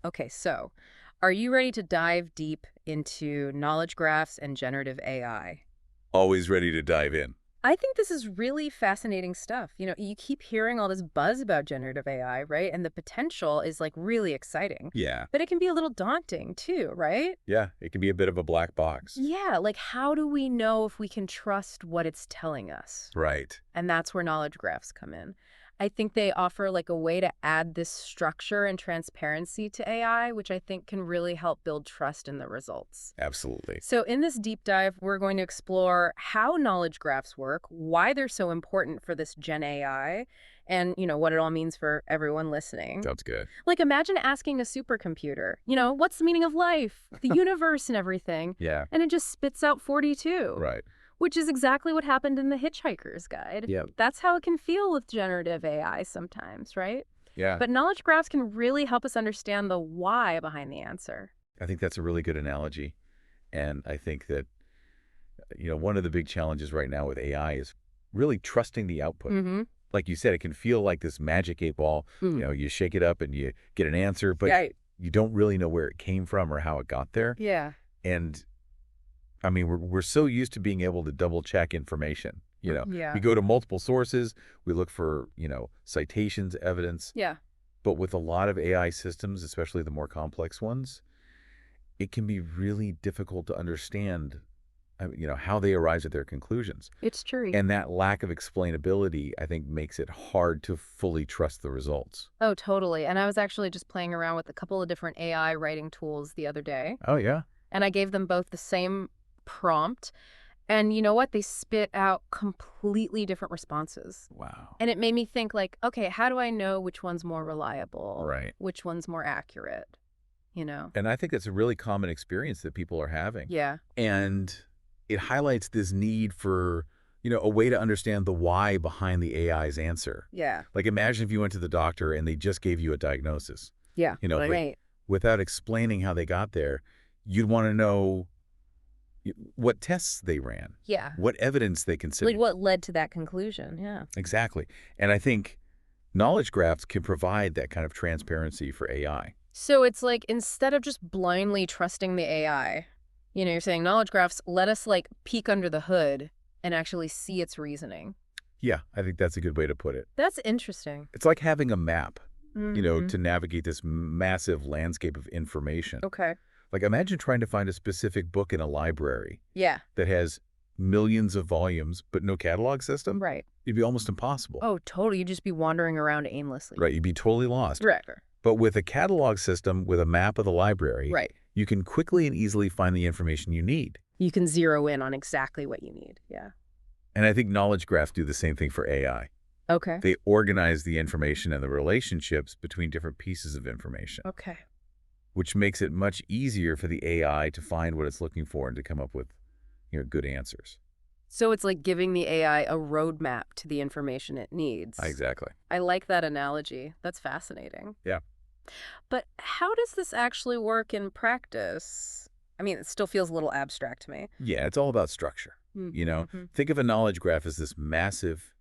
Okay, so are you ready to dive deep into knowledge graphs and generative AI? Always ready to dive in. I think this is really fascinating stuff. You keep hearing all this buzz about generative AI, right? And the potential is like really exciting. Yeah. But it can be a little daunting too, right? Yeah, it can be a bit of a black box. Yeah, like how do we know if we can trust what it's telling us? Right. And that's where knowledge graphs come in. I think they offer like a way to add this structure and transparency to AI, which I think can really help build trust in the results. Absolutely. So in this deep dive, we're going to explore how knowledge graphs work, why they're so important for this Gen AI, and what it all means for everyone listening. Sounds good. Like imagine asking a supercomputer, what's the meaning of life, the universe and everything, Yeah. and it just spits out 42. Right. Which is exactly what happened in the Hitchhiker's Guide. Yeah. That's how it can feel with generative AI sometimes, right? Yeah. But knowledge graphs can really help us understand the why behind the answer. I think that's a really good analogy. And I think that, one of the big challenges right now with AI is really trusting the output. Mm-hmm. Like you said, it can feel like this magic 8 ball. You shake it up and you get an answer, but Right. you don't really know where it came from or how it got there. Yeah. And I mean, we're so used to being able to double check information. Yeah. We go to multiple sources, we look for, citations, evidence. Yeah. But with a lot of AI systems, especially the more complex ones, it can be really difficult to understand, how they arrive at their conclusions. It's true. And that lack of explainability, I think, makes it hard to fully trust the results. Oh, totally. And I was actually just playing around with a couple of different AI writing tools the other day, Oh, yeah. and I gave them both the same prompt. And you know what? They spit out completely different responses. Wow. And it made me think like, okay, how do I know which one's more reliable? Right. Which one's more accurate? And I think that's a really common experience that people are having. Yeah. And it highlights this need for, a way to understand the why behind the AI's answer. Yeah. Like imagine if you went to the doctor and they just gave you a diagnosis, Yeah. but Right. without explaining how they got there, you'd want to know what tests they ran, Yeah. what evidence they Like considered. what led to that conclusion? Yeah. Exactly. And I think knowledge graphs can provide that kind of transparency for AI. So it's like instead of just blindly trusting the AI, you're saying knowledge graphs let us like peek under the hood and actually see its reasoning. Yeah, I think that's a good way to put it. That's interesting. It's like having a map, Mhm. to navigate this massive landscape of information. Okay. Like imagine trying to find a specific book in a library Yeah. that has millions of volumes but no catalog system. Right. It'd be almost impossible. Oh, totally. You'd just be wandering around aimlessly. Right, you'd be totally lost. Right. But with a catalog system with a map of the library, Right. you can quickly and easily find the information you need. You can zero in on exactly what you need. Yeah. And I think knowledge graphs do the same thing for AI. Okay. They organize the information and the relationships between different pieces of information, Okay. which makes it much easier for the AI to find what it's looking for and to come up with, good answers. So it's like giving the AI a roadmap to the information it needs. Exactly. I like that analogy. That's fascinating. Yeah. But how does this actually work in practice? I mean, it still feels a little abstract to me. Yeah, it's all about structure. Mm-hmm. Think of a knowledge graph as this massive,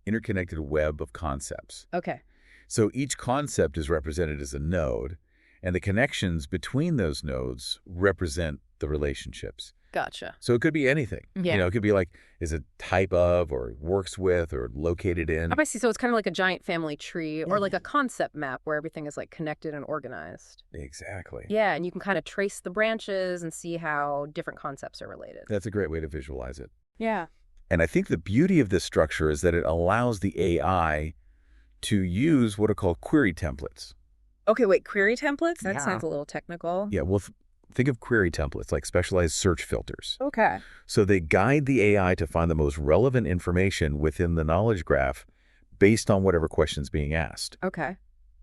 interconnected web of concepts. Okay. So each concept is represented as a node, and the connections between those nodes represent the relationships. Gotcha. So it could be anything. Yeah. It could be like, is it type of, or works with, or located in. I see. So it's kind of like a giant family tree or like a concept map where everything is like connected and organized. Exactly. Yeah. And you can kind of trace the branches and see how different concepts are related. That's a great way to visualize it. Yeah. And I think the beauty of this structure is that it allows the AI to use what are called query templates. Okay, wait, query templates? That Yeah. sounds a little technical. Yeah, well, think of query templates like specialized search filters. Okay. So they guide the AI to find the most relevant information within the knowledge graph based on whatever question's being asked. Okay.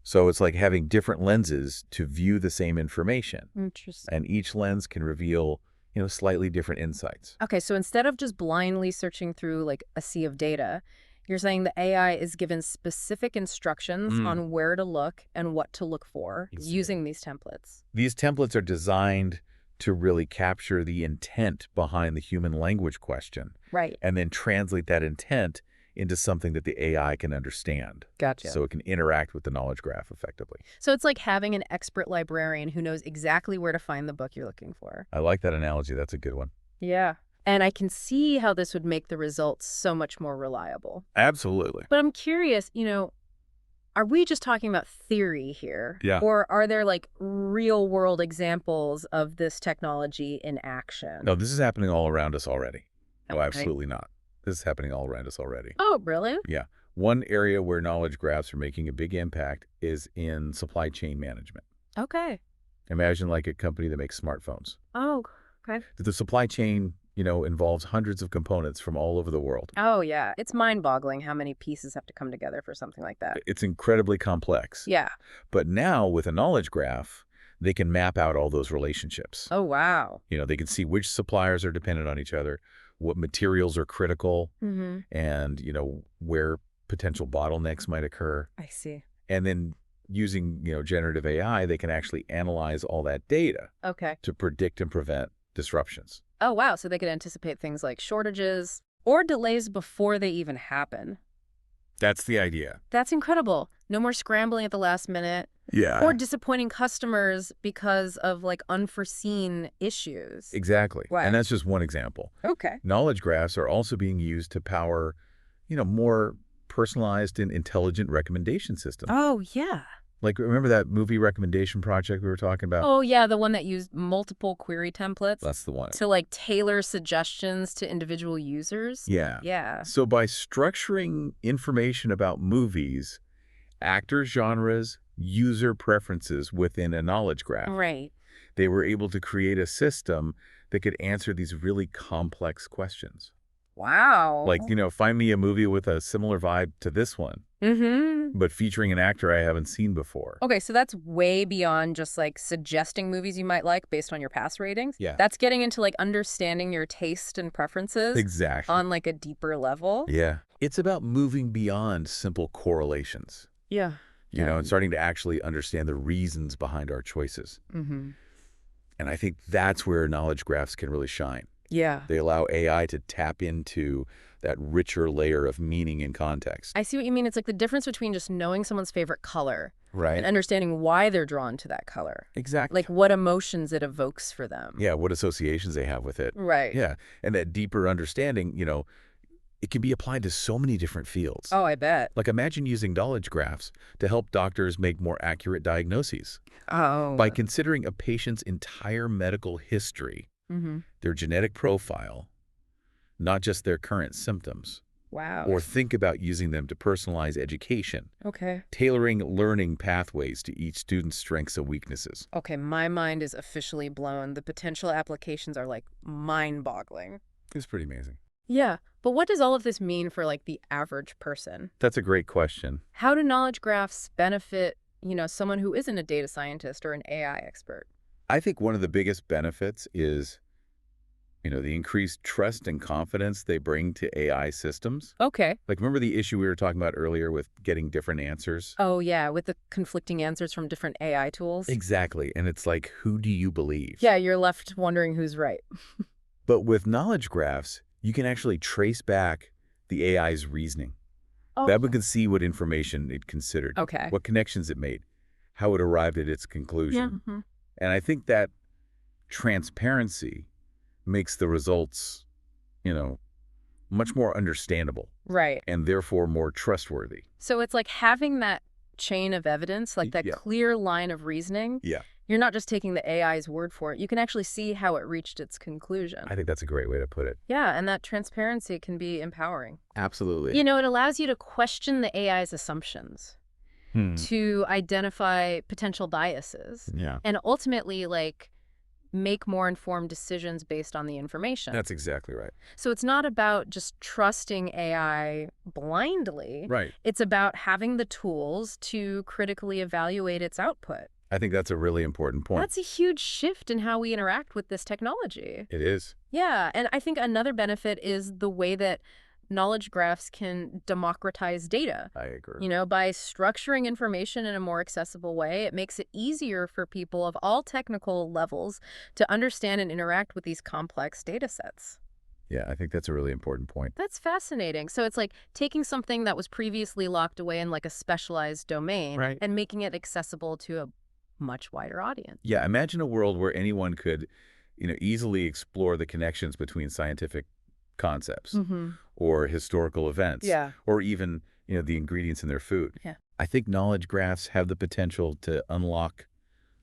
So it's like having different lenses to view the same information. Interesting. And each lens can reveal, slightly different insights. Okay, so instead of just blindly searching through like a sea of data, you're saying the AI is given specific instructions on where to look and what to look for using these templates. These templates are designed to really capture the intent behind the human language question. Right. And then translate that intent into something that the AI can understand. Gotcha. So it can interact with the knowledge graph effectively. So it's like having an expert librarian who knows exactly where to find the book you're looking for. I like that analogy. That's a good one. Yeah. And I can see how this would make the results so much more reliable. Absolutely. But I'm curious, are we just talking about theory here? Yeah. Or are there like real world examples of this technology in action? No, this is happening all around us already. No, Okay. absolutely not. This is happening all around us already. Oh, really? Yeah. One area where knowledge graphs are making a big impact is in supply chain management. Okay. Imagine like a company that makes smartphones. Oh, okay. The supply chain, involves hundreds of components from all over the world. Oh, yeah. It's mind-boggling how many pieces have to come together for something like that. It's incredibly complex. Yeah. But now with a knowledge graph, they can map out all those relationships. Oh, wow. They can see which suppliers are dependent on each other, what materials are critical, and, where potential bottlenecks might occur. I see. And then using, generative AI, they can actually analyze all that data Okay. to predict and prevent disruptions. Oh, wow. So they could anticipate things like shortages or delays before they even happen. That's the idea. That's incredible. No more scrambling at the last minute Yeah. or disappointing customers because of like unforeseen issues. Exactly. Right. And that's just one example. Okay. Knowledge graphs are also being used to power, more personalized and intelligent recommendation systems. Oh, yeah. Like, remember that movie recommendation project we were talking about? Oh, yeah. The one that used multiple query templates That's the one. to like tailor suggestions to individual users. Yeah. Yeah. So by structuring information about movies, actor genres, user preferences within a knowledge graph, Right. they were able to create a system that could answer these really complex questions. Wow. Like, find me a movie with a similar vibe to this one, Mm-hmm. but featuring an actor I haven't seen before. Okay, so that's way beyond just like suggesting movies you might like based on your past ratings. Yeah. That's getting into like understanding your taste and preferences Exactly. on like a deeper level. Yeah. It's about moving beyond simple correlations, Yeah. and starting to actually understand the reasons behind our choices. Mm-hmm. And I think that's where knowledge graphs can really shine. Yeah. They allow AI to tap into that richer layer of meaning and context. I see what you mean. It's like the difference between just knowing someone's favorite color Right. and understanding why they're drawn to that color. Exactly. Like what emotions it evokes for them. Yeah, what associations they have with it. Right. Yeah, and that deeper understanding, it can be applied to so many different fields. Oh, I bet. Like imagine using knowledge graphs to help doctors make more accurate diagnoses. Oh. By considering a patient's entire medical history, their genetic profile, not just their current symptoms. Wow. Or think about using them to personalize education, Okay. tailoring learning pathways to each student's strengths and weaknesses. Okay, my mind is officially blown. The potential applications are like mind-boggling. It's pretty amazing. Yeah, but what does all of this mean for like the average person? That's a great question. How do knowledge graphs benefit, someone who isn't a data scientist or an AI expert? I think one of the biggest benefits is, the increased trust and confidence they bring to AI systems. Okay. Like, remember the issue we were talking about earlier with getting different answers? Oh, yeah, with the conflicting answers from different AI tools. Exactly. And it's like, who do you believe? Yeah, you're left wondering who's right. But with knowledge graphs, you can actually trace back the AI's reasoning. Oh. That one can see what information it considered, Okay. what connections it made, how it arrived at its conclusion. Yeah. And I think that transparency makes the results, much more understandable Right. and therefore more trustworthy. So it's like having that chain of evidence, like that Yeah. clear line of reasoning. Yeah. You're not just taking the AI's word for it. You can actually see how it reached its conclusion. I think that's a great way to put it. Yeah, and that transparency can be empowering. Absolutely. It allows you to question the AI's assumptions, to identify potential biases, Yeah. and ultimately, make more informed decisions based on the information. That's exactly right. So it's not about just trusting AI blindly. Right. It's about having the tools to critically evaluate its output. I think that's a really important point. That's a huge shift in how we interact with this technology. It is. Yeah, and I think another benefit is the way that knowledge graphs can democratize data. I agree. By structuring information in a more accessible way, it makes it easier for people of all technical levels to understand and interact with these complex data sets. Yeah, I think that's a really important point. That's fascinating. So it's like taking something that was previously locked away in like a specialized domain Right. and making it accessible to a much wider audience. Yeah, imagine a world where anyone could, easily explore the connections between scientific concepts Mm-hmm. or historical events Yeah. or even, the ingredients in their food. Yeah. I think knowledge graphs have the potential to unlock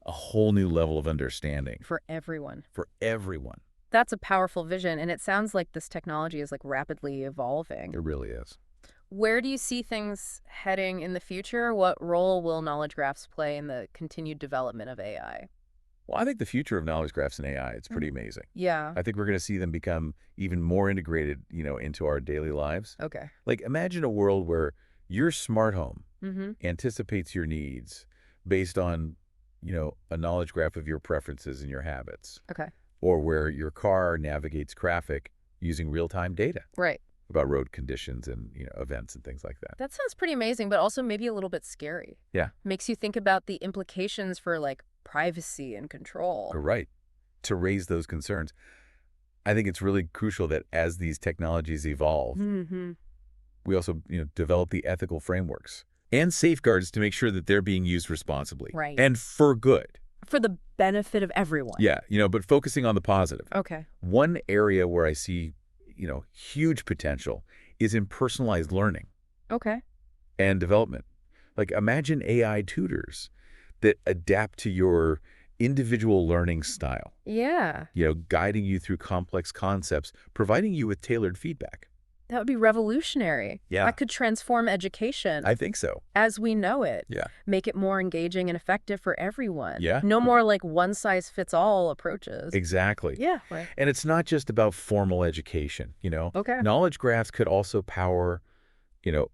a whole new level of understanding For everyone. for everyone. That's a powerful vision, and it sounds like this technology is like rapidly evolving. It really is. Where do you see things heading in the future? What role will knowledge graphs play in the continued development of AI? Well, I think the future of knowledge graphs and AI, it's pretty amazing. Yeah. I think we're going to see them become even more integrated, into our daily lives. Okay. Like imagine a world where your smart home Mm-hmm. anticipates your needs based on, a knowledge graph of your preferences and your habits, Okay. or where your car navigates traffic using real-time data Right. about road conditions and, events and things like that. That sounds pretty amazing, but also maybe a little bit scary. Yeah, Makes you think about the implications for like privacy and control. you're right. To raise those concerns, I think it's really crucial that as these technologies evolve, Mm-hmm. we also, develop the ethical frameworks and safeguards to make sure that they're being used responsibly Right. and for good. For the benefit of everyone. Yeah, but focusing on the positive. Okay. One area where I see, huge potential is in personalized learning Okay. and development. Like imagine AI tutors that adapt to your individual learning style, Yeah. guiding you through complex concepts, providing you with tailored feedback. That would be revolutionary. Yeah. That could transform education I think so. as we know it. Yeah. Make it more engaging and effective for everyone. Yeah. No more like one-size-fits-all approaches. Exactly. Yeah. Right. And it's not just about formal education, Okay. Knowledge graphs could also power,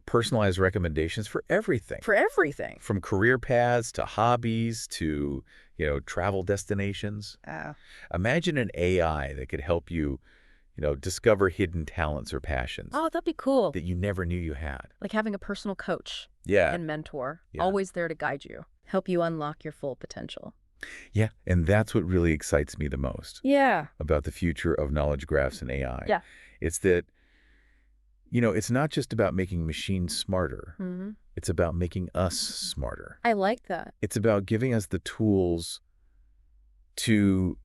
personalized recommendations for everything. For everything. From career paths to hobbies to, travel destinations. Imagine an AI that could help you, discover hidden talents or passions Oh, that'd be cool. that you never knew you had. Like having a personal coach Yeah. and mentor, Yeah. always there to guide you, help you unlock your full potential. Yeah. And that's what really excites me the most Yeah. about the future of knowledge graphs and AI. Yeah. It's that, it's not just about making machines smarter. Mm-hmm. It's about making us smarter. I like that. It's about giving us the tools to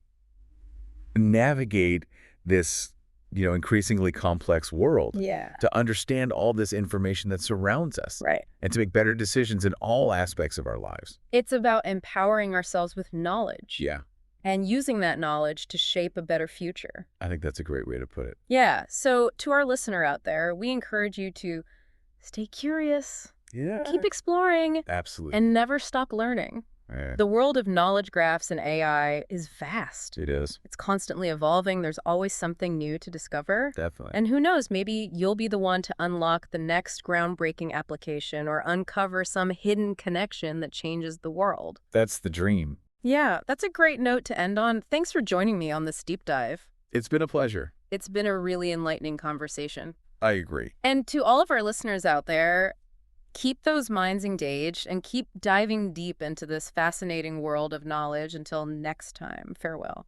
navigate this, increasingly complex world, Yeah. to understand all this information that surrounds us, Right. and to make better decisions in all aspects of our lives. It's about empowering ourselves with knowledge. Yeah, And using that knowledge to shape a better future. I think that's a great way to put it. Yeah. So to our listener out there, we encourage you to stay curious, Yeah. keep exploring, Absolutely. and never stop learning. Yeah, The world of knowledge graphs and AI is vast. it is. It's constantly evolving. There's always something new to discover. Definitely. And who knows, maybe you'll be the one to unlock the next groundbreaking application or uncover some hidden connection that changes the world. That's the dream. Yeah, that's a great note to end on. Thanks for joining me on this deep dive. It's been a pleasure. It's been a really enlightening conversation. I agree. And to all of our listeners out there, keep those minds engaged and keep diving deep into this fascinating world of knowledge. Until next time, farewell.